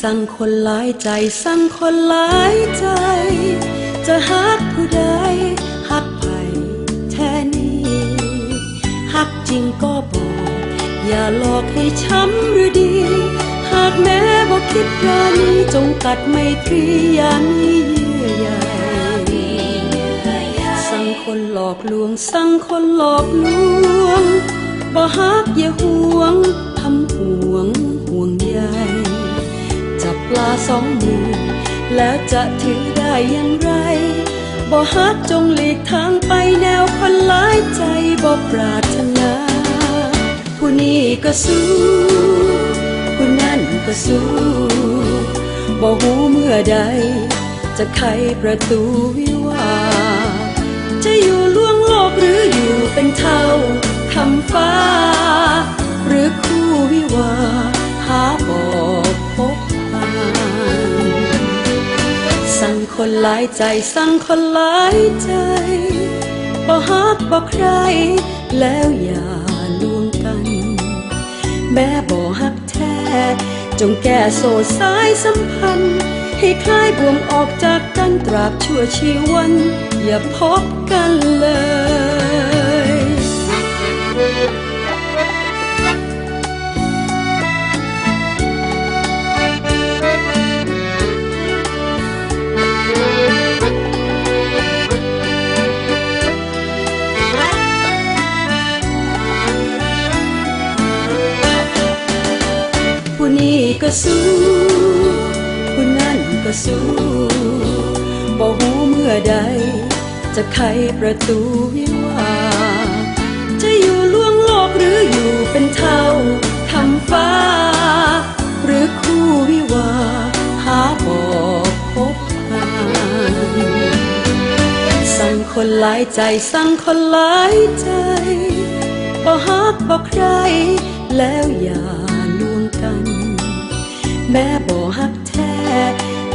สั่งคนหลายใจสั่งคนหลายใจจะฮักผู้ใดฮักไผแท้นี้ฮักจริงก็บอกอย่าหลอกให้ช้ำหรือดีหากแม้บอกคิดปราณีจงตัดไมตรีอย่ามีเยื่อใยสั่งคนหลอกลวงสั่งคนหลอกลวงบ่ฮักอย่าห่วงทำห่วงใยจับปลาสองมือแล้วจะถือได้อย่างไรบ่ฮักจงหลีกทางไปแนวคนหลายใจบ่ปรารถนาผู้นี้ก็สู้ผู้นั้นก็สู้บ่หูเมื่อใดจะไขประตูวิวาจะอยู่ล่วงโลกหรืออยู่เป็นเท่าคำฟ้าหรือคู่วิวาหาบ่พบผ่านสั่งคนหลายใจสั่งคนหลายใจบ่ฮักบ่ใครแล้วอย่าลวงกันแม้บ่ฮักแท้จงแก้โซ่สายสัมพันธ์ให้คลายบ่วงออกจากกันตราบชั่วชีวันอย่าพบกันเลยผู้นี้ก็สู้ผู้นั้นก็สู้บ่หูเมื่อใดจะไขประตูวิวาจะอยู่ล่วงโลกหรืออยู่เป็นเท่าคำฟ้าหรือคู่วิวาหาบ่พบผ่านสั่งคนหลายใจสั่งคนหลายใจบ่ฮักบ่ใครแล้วอย่าลวงกันแม้บ่ฮักแท้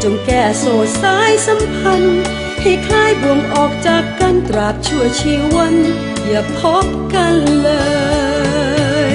จงแก้โซ่สายสัมพันธ์ให้คลายบ่วงออกจากกันตราบชั่วชีวันอย่าพบกันเลย